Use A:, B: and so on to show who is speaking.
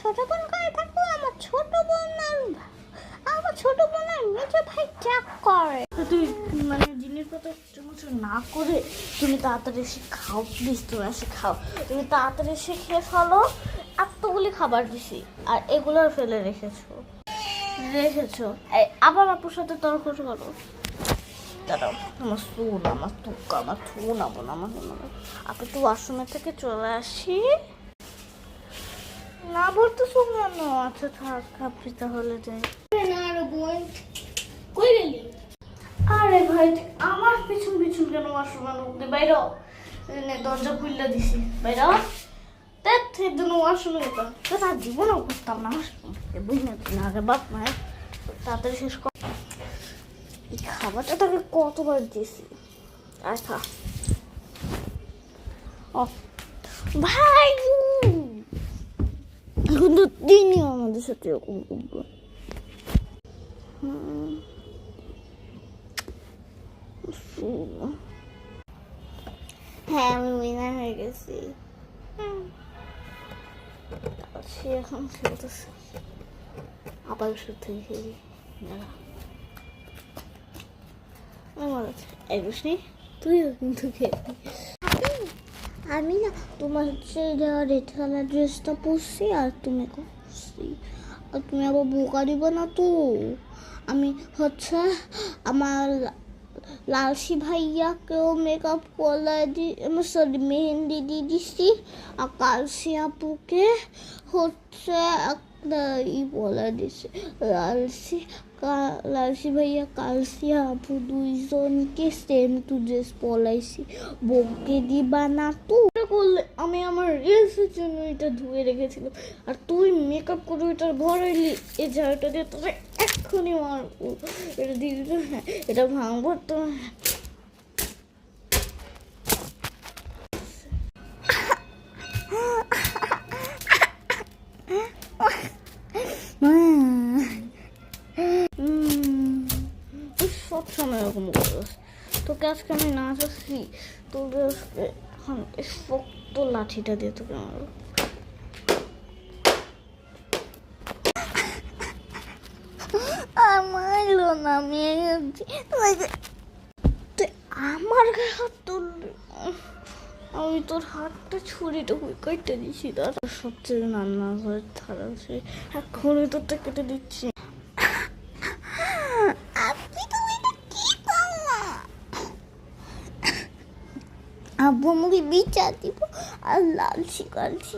A: ছোট বোন করে থাকবো, আমার ছোট বোন আর মেজো ভাই যা করে। তুই মানে জিনিসপত্র চুমুচু না করে তুমি তাড়াতাড়ি এসে খাও, প্লিজ তুমি এসে খাও, তুমি তাড়াতাড়ি এসে খেয়ে ফেলো। এতগুলি খাবার দিছি আর এগুলো ফেলে রেখেছো। আবার আপুর সাথে তর্ক করো। দাঁড়াও, আমার থু নাবো না আমার। আপনি তো ওয়াশরুমের থেকে চলে আসি না বলতে কেন? আচ্ছা থাক, আপনি তাহলে যাই। আরে ভাই আমার পিছন পিছন কেন ওয়াশরুমের মধ্যে? বাইরে দরজা খুললে দিছি, বাইরে ওয়াশরুমে যেতাম তার জীবনেও করতাম না। বুঝলি না রে বাপ মায়ের, তাড়াতাড়ি শেষ কর। এই খাবারটা তাকে কতবার দিয়েছি। আচ্ছা ও ভাই, এখন তো দিনই আমাদের সাথে এরকম করবো। হ্যাঁ আমি উইনার হয়ে গেছি। সে এখন খেলতেছে, আবার সাথে খেলি। এই বুঝলি তুইও কিন্তু খেলবি। আমি না তোমার হচ্ছে রেড কালার ড্রেসটা পরছি আর তুমি করছি, আর তুমি আবার বোকা দিবে না তো। আমি হচ্ছে আমার লালসি ভাইয়াকেও মেকআপ করাই সরি মেহেন্দি দিয়ে দিচ্ছি, আর কালসি আপুকে হচ্ছে একটা বলা দিচ্ছে। লালসি ভাইয়া কালসি আপু দুইজনকে সেম টু ড্রেস পলাইছি। বউকে দিবা না তো করলে আমি আমার রিলসের জন্য এটা ধুয়ে রেখেছিলাম, আর তুই মেকআপ করে ওইটা ভরাইলি। এই ঝাড়টা দিয়ে তোকে এক্ষুনি মারবো। এটা দিয়ে দিতে, হ্যাঁ এটা ভাঙবো তো। সব সময় এরকম করিস। তোকে আজকে আমি না যাচ্ছি, তোকে এখন শক্ত লাঠিটা দিয়ে তোকে মারবো। মারলো না, আমি তুই আমার গায়ে হাত তুললি, আমি তোর হাতটা ছুরিটা কেটে দিচ্ছি। দাদা সবচেয়ে রান্নাঘরের থালা আছে, এখনই তোরটা কেটে দিচ্ছি। আব্বু আমাকে বিচার দিব আর লালছি কালছি।